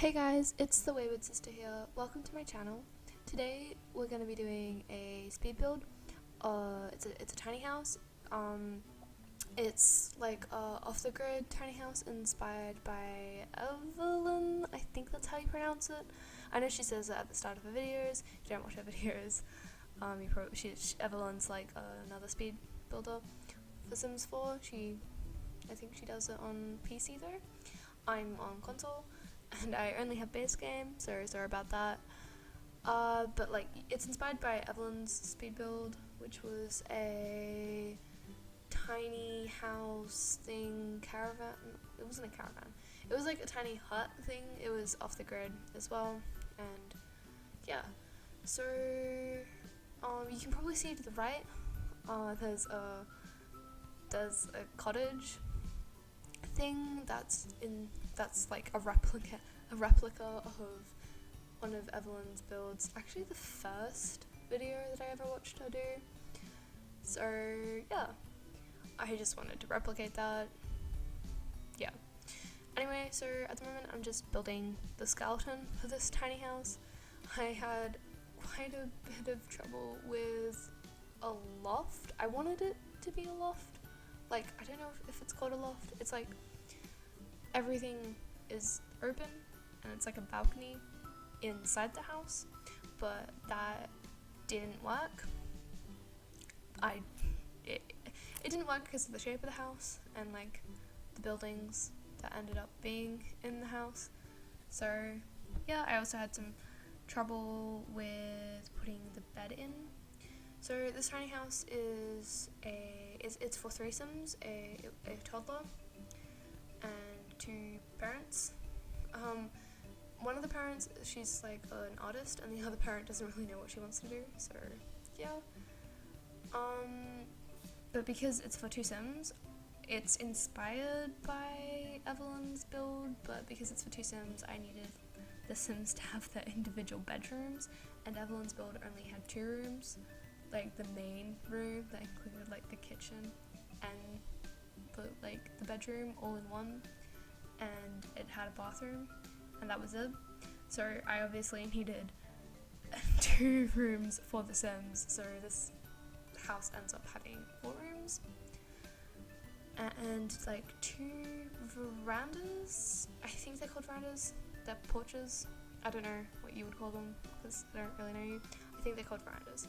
Hey guys, it's the Wayward Sister here. Welcome to my channel. Today we're going to be doing a speed build. It's a tiny house. It's like a off-the-grid tiny house inspired by Evaline. I think that's how you pronounce it. I know she says it at the start of her videos. If you don't watch her videos, Evaline's like another speed builder for Sims 4. I think she does it on PC though. I'm on console. And I only have base game, so sorry about that. But like, it's inspired by Evaline's speed build, which was a tiny house thing, caravan. It wasn't a caravan. It was like a tiny hut thing. It was off the grid as well, and yeah. So, you can probably see to the right. There's a cottage thing that's like a replica of one of Evaline's builds. Actually, the first video that I ever watched her do. So yeah, I just wanted to replicate that. Yeah. Anyway, so at the moment I'm just building the skeleton for this tiny house. I had quite a bit of trouble with a loft. I wanted it to be a loft. Like, I don't know if it's called a loft. It's like everything is open and it's like a balcony inside the house, but that didn't work. It didn't work because of the shape of the house and like the buildings that ended up being in the house. So yeah, I also had some trouble with putting the bed in. So this tiny house it's for three Sims, a toddler and two parents. One of the parents, she's like an artist, and the other parent doesn't really know what she wants to do, so yeah. But because it's for two Sims, it's inspired by Evaline's build, but because it's for two Sims, I needed the Sims to have their individual bedrooms, and Evaline's build only had two rooms, like the main room that included like the kitchen and the bedroom all in one, and it had a bathroom, and that was it. So I obviously needed two rooms for the Sims, so this house ends up having 4 rooms and like 2 verandas. I think they're called verandas. They're porches. I don't know what you would call them because I don't really know you. I think they're called verandas.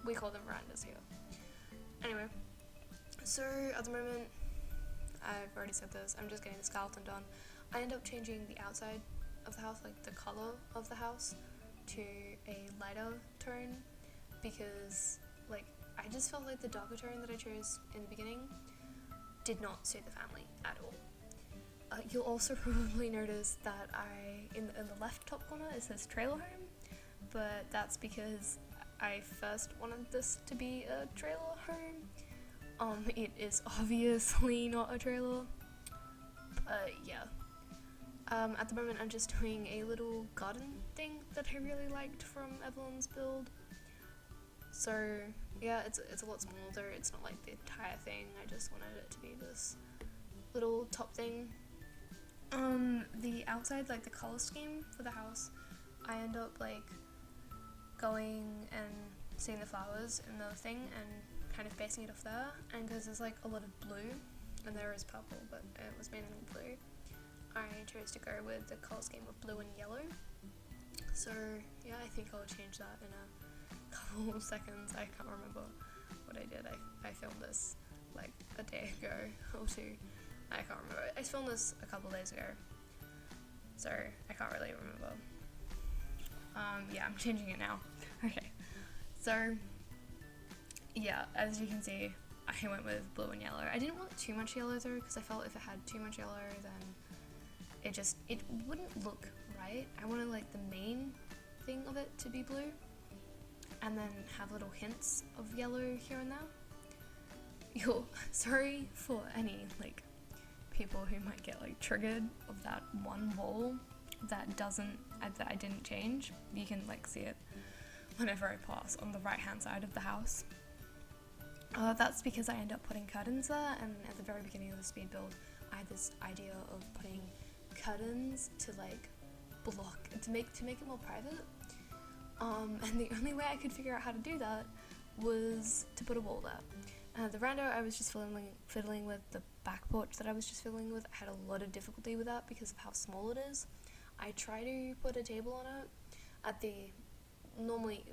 We call them verandas here. Anyway, so at the moment, I've already said this, I'm just getting the skeleton done. I end up changing the outside of the house, like the color of the house, to a lighter tone because like I just felt like the darker tone that I chose in the beginning did not suit the family at all. You'll also probably notice that in the left top corner it says trailer home, but that's because I first wanted this to be a trailer home. It is obviously not a trailer, but yeah. At the moment I'm just doing a little garden thing that I really liked from Evaline's build. So yeah, it's a lot smaller, it's not like the entire thing, I just wanted it to be this little top thing. The outside, like the color scheme for the house, I end up like going and seeing the flowers in the thing and kind of basing it off there, and because there's like a lot of blue and there is purple but it was mainly blue, I chose to go with the color scheme of blue and yellow. So yeah, I think I'll change that in a couple of seconds. I can't remember what I did. I filmed this like a day ago or two. I can't remember. I filmed this a couple of days ago, so I can't really remember. Yeah, I'm changing it now. Okay, so yeah, as you can see, I went with blue and yellow. I didn't want too much yellow though, because I felt if it had too much yellow, then it wouldn't look right. I wanted like the main thing of it to be blue, and then have little hints of yellow here and there. Sorry for any like people who might get like triggered of that one wall that I didn't change. You can like see it whenever I pass on the right hand side of the house. That's because I end up putting curtains there, and at the very beginning of the speed build I had this idea of putting curtains to like block to make it more private. And the only way I could figure out how to do that was to put a wall there. The veranda, I was just fiddling with the back porch that I was just fiddling with. I had a lot of difficulty with that because of how small it is. I try to put a table on it at the not normally,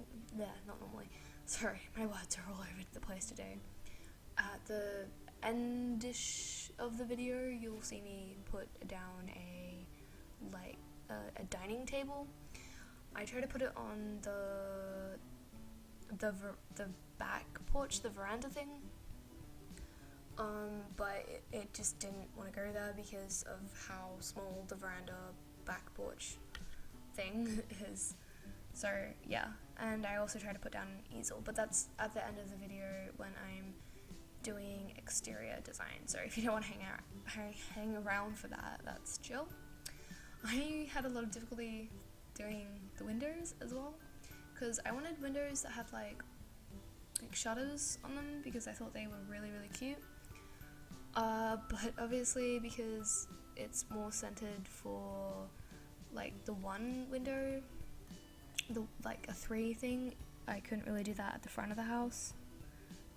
sorry, my words are all over the place today. At the endish of the video, you'll see me put down a dining table. I try to put it on the back porch, the veranda thing, but it just didn't want to go there because of how small the veranda back porch thing is. So yeah, and I also try to put down an easel, but that's at the end of the video when I'm doing exterior design. So if you don't want to hang around for that, that's chill. I had a lot of difficulty doing the windows as well, because I wanted windows that had like shutters on them because I thought they were really cute. But obviously because it's more centered for like the one window, like a 3 thing, I couldn't really do that at the front of the house.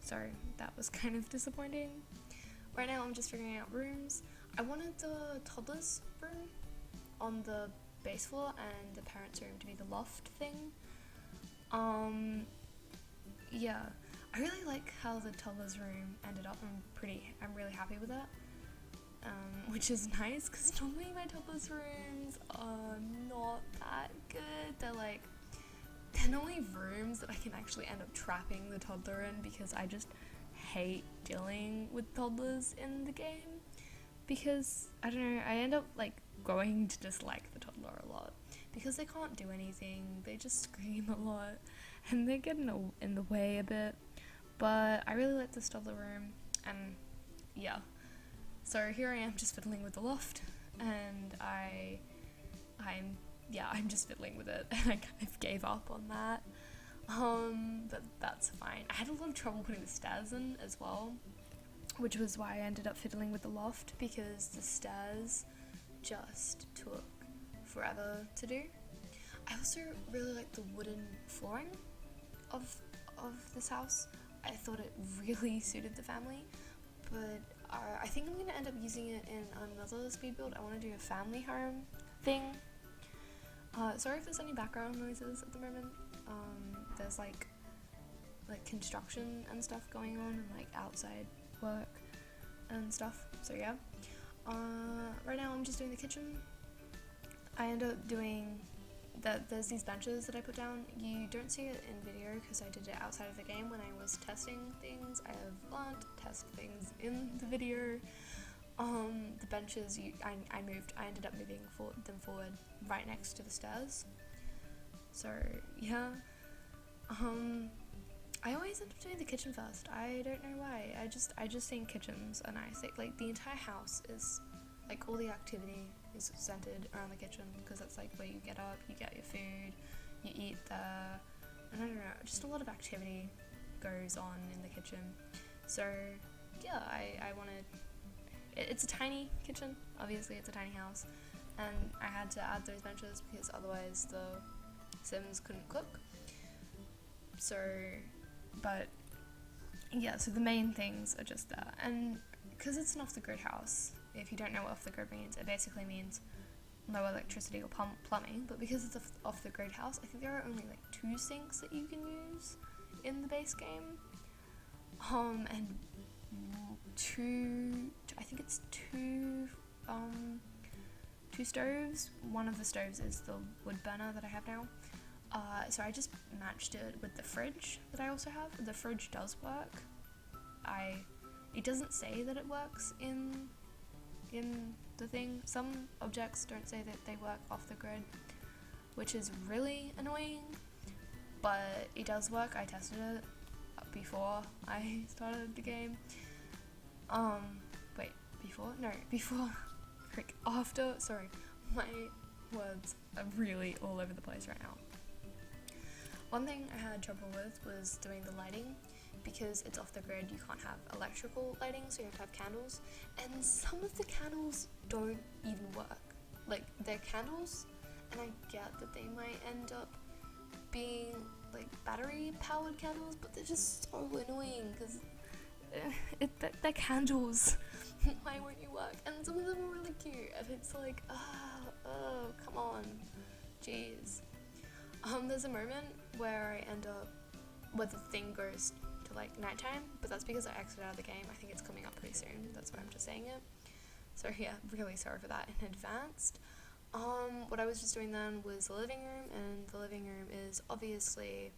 So that was kind of disappointing. Right now I'm just figuring out rooms. I wanted the toddler's room on the base floor and the parents' room to be the loft thing. Yeah, I really like how the toddler's room ended up. I'm really happy with that. Which is nice because normally my toddler's rooms are not that good. They're normally rooms that I can actually end up trapping the toddler in because I just hate dealing with toddlers in the game, because I don't know, I end up like growing to dislike the toddler a lot because they can't do anything, they just scream a lot and they get in the way a bit. But I really like this toddler room, and yeah, so here I am just fiddling with the loft, and I'm just fiddling with it, and I kind of gave up on that. But that's fine. I had a lot of trouble putting the stairs in as well, which was why I ended up fiddling with the loft, because the stairs just took forever to do. I also really like the wooden flooring of this house. I thought it really suited the family, but I think I'm going to end up using it in another speed build. I want to do a family home thing. Sorry if there's any background noises at the moment. There's like construction and stuff going on, and like outside work and stuff, so yeah. Right now I'm just doing the kitchen. I end up doing there's these benches that I put down. You don't see it in video because I did it outside of the game when I was testing things. I have learned to test things in the video. The benches, I ended up moving them forward right next to the stairs. So yeah, I always end up doing the kitchen first. I don't know why. I just think kitchens are nice. Like the entire house is like, all the activity is centered around the kitchen because that's like where you get up, you get your food, you eat there, and I don't know, just a lot of activity goes on in the kitchen. So yeah, I wanted. It's a tiny kitchen, obviously it's a tiny house, and I had to add those benches because otherwise the Sims couldn't cook. So, but yeah, so the main things are just that, and because it's an off-the-grid house, if you don't know what off-the-grid means, it basically means no electricity or plumbing, but because it's an off-the-grid house, I think there are only like 2 sinks that you can use in the base game, and 2 stoves. One of the stoves is the wood burner that I have now. So I just matched it with the fridge that I also have. The fridge does work. It doesn't say that it works in the thing. Some objects don't say that they work off the grid, which is really annoying, but it does work. I tested it before I started the game. After, sorry, my words are really all over the place right now. One thing I had trouble with was doing the lighting, because it's off the grid, you can't have electrical lighting, so you have to have candles, and some of the candles don't even work. Like, they're candles, and I get that they might end up being like battery powered candles, but they're just so annoying because they're candles. Why won't you work? And some of them are really cute, and it's like, oh, come on, jeez. There's a moment where I end up, where the thing goes to like nighttime, but that's because I exited out of the game. I think it's coming up pretty soon. That's why I'm just saying it. So yeah, really sorry for that in advance. What I was just doing then was the living room, and the living room is obviously,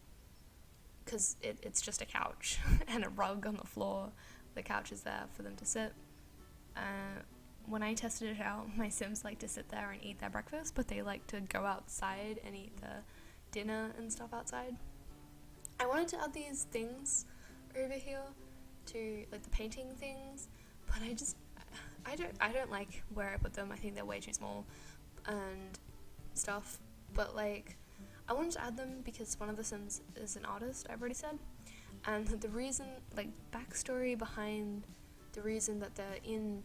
because it's just a couch and a rug on the floor. The couch is there for them to sit. When I tested it out, my Sims like to sit there and eat their breakfast, but they like to go outside and eat their dinner and stuff outside. I wanted to add these things over here to like the painting things, but I don't like where I put them. I think they're way too small and stuff, but like I wanted to add them because one of the Sims is an artist, I've already said, and the reason, like backstory behind the reason that they're in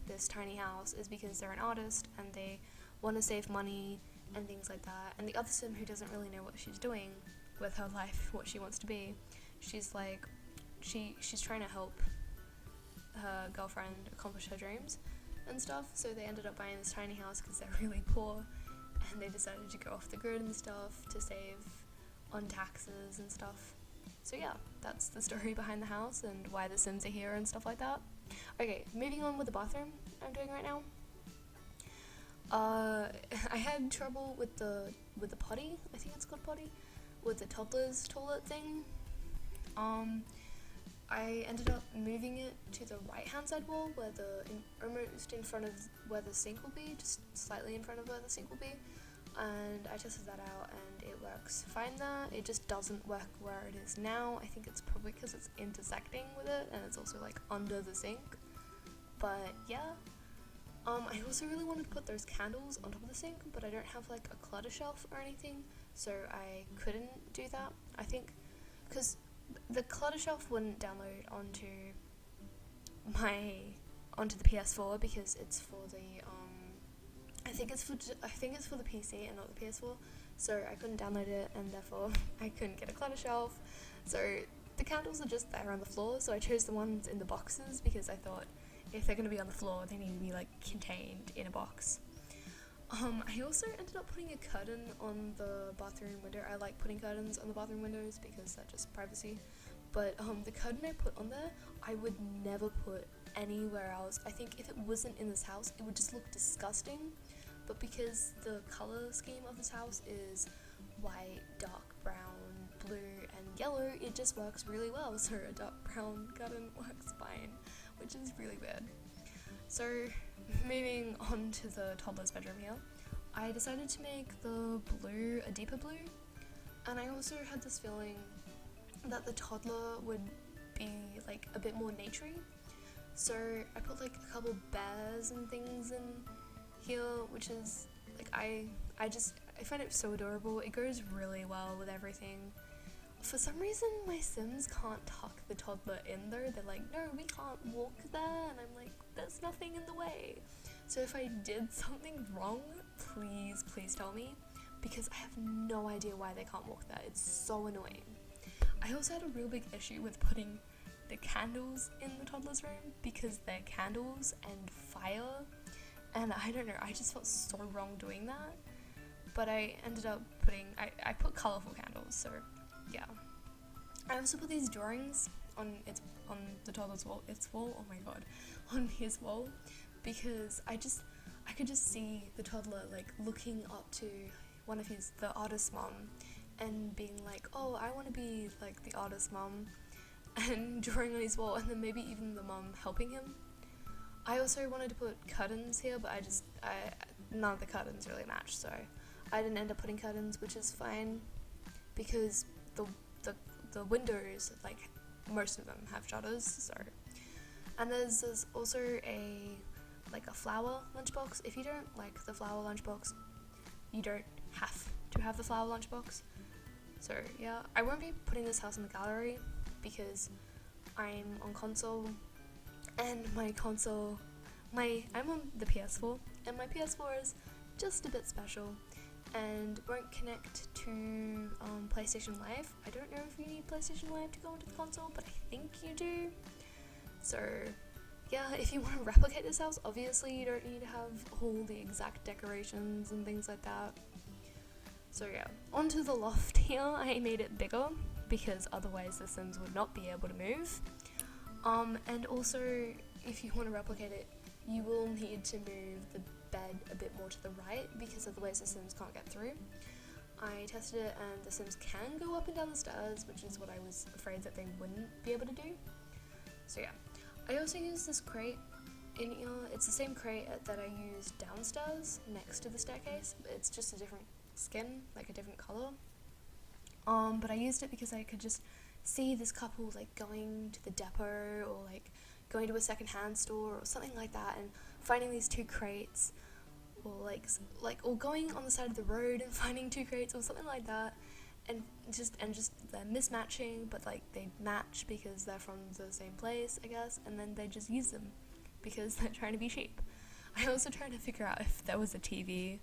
this tiny house is because they're an artist and they want to save money and things like that. And the other Sim, who doesn't really know what she's doing with her life, what she wants to be, she's like, she's trying to help her girlfriend accomplish her dreams and stuff. So they ended up buying this tiny house because they're really poor, and they decided to go off the grid and stuff to save on taxes and stuff. So yeah, that's the story behind the house and why the Sims are here and stuff like that. Okay, moving on with the bathroom I'm doing right now. I had trouble with the potty, I think it's called potty, with the toddler's toilet thing. I ended up moving it to the right hand side wall, where almost in front of where the sink will be, just slightly in front of where the sink will be. And I tested that out and it works fine there. It just doesn't work where it is now. I think it's probably because it's intersecting with it, and it's also like under the sink. But yeah, I also really wanted to put those candles on top of the sink, but I don't have like a clutter shelf or anything, so I couldn't do that. I think because the clutter shelf wouldn't download onto the PS4 because it's for the I think it's for the PC and not the PS4, so I couldn't download it, and therefore I couldn't get a clutter shelf. So the candles are just there on the floor, so I chose the ones in the boxes because I thought if they're going to be on the floor, they need to be like contained in a box. I also ended up putting a curtain on the bathroom window. I like putting curtains on the bathroom windows because that's just privacy. But the curtain I put on there, I would never put anywhere else. I think if it wasn't in this house, it would just look disgusting. But because the color scheme of this house is white, dark brown, blue, and yellow, it just works really well. So a dark brown curtain works fine, which is really weird. So moving on to the toddler's bedroom here, I decided to make the blue a deeper blue, and I also had this feeling that the toddler would be like a bit more naturey. So I put like a couple bears and things in here, which is like I find it so adorable. It goes really well with everything. For some reason my Sims can't tuck the toddler in though. They're like, no, we can't walk there, and I'm like, there's nothing in the way. So if I did something wrong, please tell me, because I have no idea why they can't walk there. It's so annoying. I also had a real big issue with putting the candles in the toddler's room because they're candles and fire, and I don't know, I just felt so wrong doing that. But I ended up I put colourful candles, so yeah. I also put these drawings on the toddler's wall. Oh my god, on his wall, because I could just see the toddler like looking up to the artist's mom and being like, oh, I want to be like the artist's mom, and drawing on his wall, and then maybe even the mom helping him. I also wanted to put curtains here, but none of the curtains really match, so I didn't end up putting curtains, which is fine because the windows, like most of them have shutters. So, and there's also a flower lunchbox. If you don't like the flower lunchbox, you don't have to have the flower lunchbox. So yeah, I won't be putting this house in the gallery because I'm on console, and I'm on the PS4, and my PS4 is just a bit special. and won't connect to PlayStation Live. I don't know if you need PlayStation Live to go onto the console, but I think you do. So yeah, if you want to replicate this house, obviously you don't need to have all the exact decorations and things like that. So yeah, onto the loft here. I made it bigger because otherwise the Sims would not be able to move. And also, if you want to replicate it, you will need to move the bed a bit more to the right because otherwise the Sims can't get through. I tested it and the Sims can go up and down the stairs, which is what I was afraid that they wouldn't be able to do. So yeah, I also used this crate in here. It's the same crate that I used downstairs next to the staircase, but it's just a different skin, like a different colour. But I used it because I could just see this couple like going to the depot or like going to a secondhand store or something like that and finding these two crates, or or going on the side of the road and finding two crates or something like that, and just they're mismatching, but like they match because they're from the same place, I guess, and then they just use them because they're trying to be cheap. I also tried to figure out if there was a TV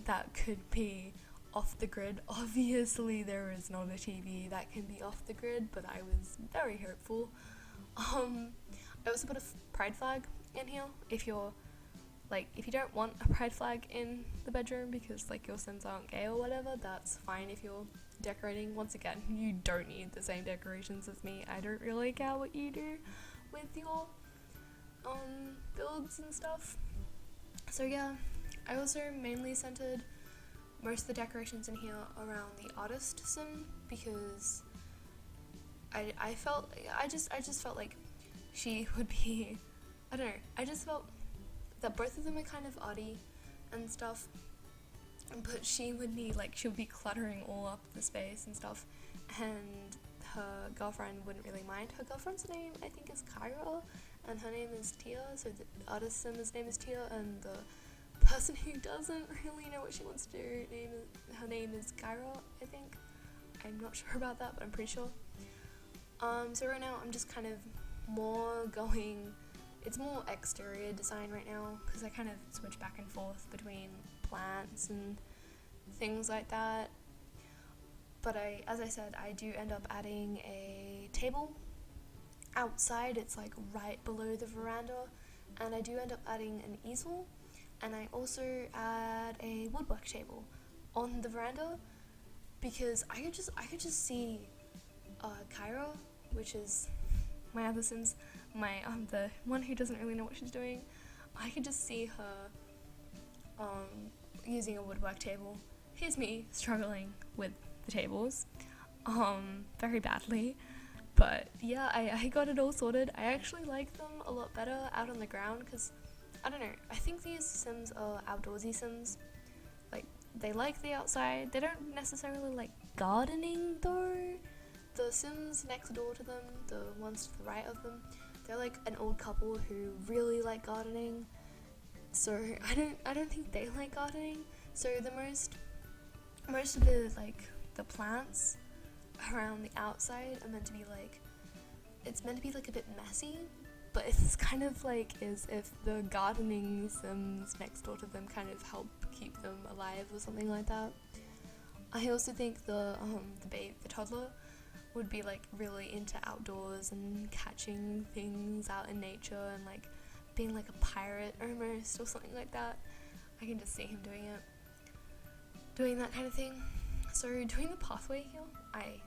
that could be off the grid. Obviously there is not a TV that can be off the grid, but I was very hopeful. I also put a pride flag in here if you don't want a pride flag in the bedroom because like your Sims aren't gay or whatever, that's fine if you're decorating. Once again, you don't need the same decorations as me. I don't really care what you do with your builds and stuff. So yeah, I also mainly centered most of the decorations in here around the artist Sim because I just felt like she would be, I don't know, I just felt that both of them are kind of arty and stuff, but she would be cluttering all up the space and stuff, and her girlfriend wouldn't really mind. Her girlfriend's name I think is Kyra, and her name is Tia, so the artist Sim's name is Tia, and the person who doesn't really know what she wants to do, her name is Kyra, I think. I'm not sure about that, but I'm pretty sure. So right now I'm just kind of it's more exterior design right now because I kind of switch back and forth between plants and things like that. But as I said, I do end up adding a table outside. It's like right below the veranda, and I do end up adding an easel, and I also add a woodwork table on the veranda because I could just see Kyra, which is my other Sims, the one who doesn't really know what she's doing. I could just see her using a woodwork table. Here's me struggling with the tables very badly, but yeah, I got it all sorted. I actually like them a lot better out on the ground because I don't know, I think these Sims are outdoorsy Sims. Like, they like the outside. They don't necessarily like gardening though. The Sims next door to them, the ones to the right of them, they're like an old couple who really like gardening. So I don't think they like gardening. So the most of the plants around the outside are meant to be a bit messy, but it's kind of like as if the gardening Sims next door to them kind of help keep them alive or something like that. I also think the toddler would be like really into outdoors and catching things out in nature and like being like a pirate almost or something like that. I can just see him doing that kind of thing. So doing the pathway here, I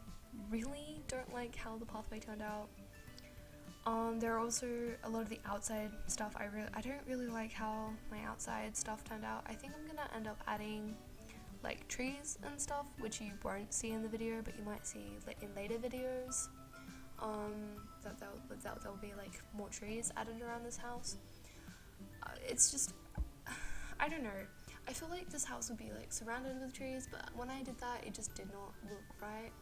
really don't like how the pathway turned out. There are also a lot of the outside stuff. I don't really like how my outside stuff turned out. I think I'm gonna end up adding like trees and stuff, which you won't see in the video, but you might see in later videos. That there'll be like more trees added around this house. It's just, I don't know. I feel like this house would be like surrounded with trees, but when I did that, it just did not look right.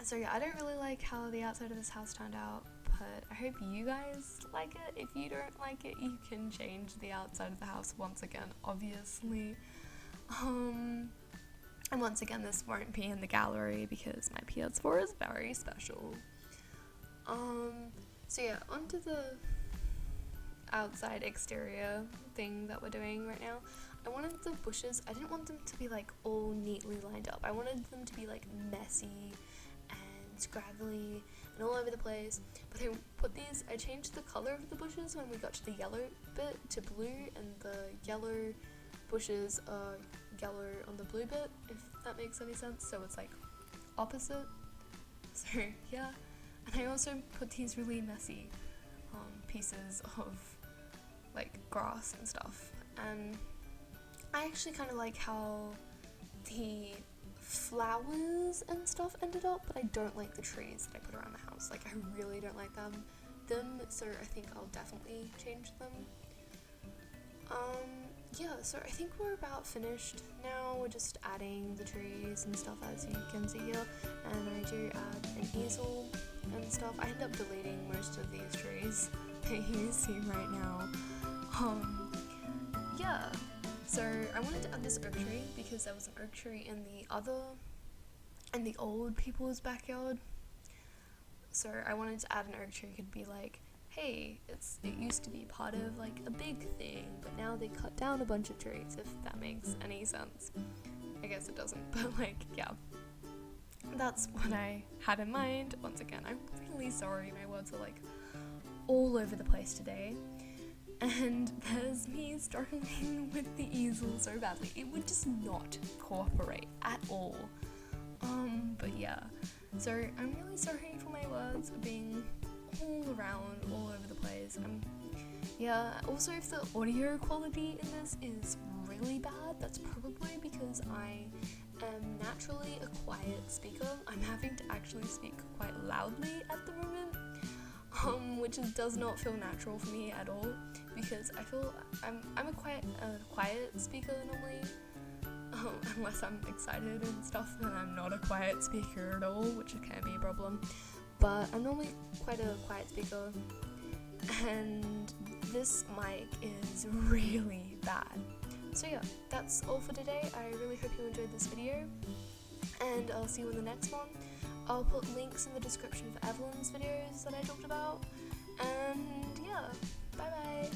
So yeah, I don't really like how the outside of this house turned out, but I hope you guys like it. If you don't like it, you can change the outside of the house once again, obviously. And once again, this won't be in the gallery because my PS4 is very special. So yeah, onto the outside exterior thing that we're doing right now. I wanted the bushes, I didn't want them to be like all neatly lined up. I wanted them to be like messy and scraggly and all over the place. But I changed the color of the bushes when we got to the yellow bit to blue, and the yellow bushes are yellow on the blue bit, if that makes any sense. So it's like opposite. So yeah, and I also put these really messy pieces of like grass and stuff, and I actually kind of like how the flowers and stuff ended up, but I don't like the trees that I put around the house. Like, I really don't like them, so I think I'll definitely change them. Yeah, so I think we're about finished now. We're just adding the trees and stuff, as you can see here, and I do add an easel and stuff. I end up deleting most of these trees that you see right now. Yeah, so I wanted to add this oak tree because there was an oak tree in the old people's backyard. So I wanted to add an oak tree. Could be like, hey, it used to be part of like a big thing, but now they cut down a bunch of trees, if that makes any sense. I guess it doesn't, but like, yeah. That's what I had in mind. Once again, I'm really sorry, my words are like all over the place today. And there's me struggling with the easel so badly. It would just not cooperate at all. But yeah. So I'm really sorry for my words being all around, all over the place. Yeah, also if the audio quality in this is really bad, that's probably because I am naturally a quiet speaker. I'm having to actually speak quite loudly at the moment, which does not feel natural for me at all, because I feel I'm a quiet speaker normally, unless I'm excited and stuff, then I'm not a quiet speaker at all, which can be a problem. But I'm normally quite a quiet speaker, and this mic is really bad. So yeah, that's all for today. I really hope you enjoyed this video, and I'll see you in the next one. I'll put links in the description for Evaline's videos that I talked about, and yeah, bye bye!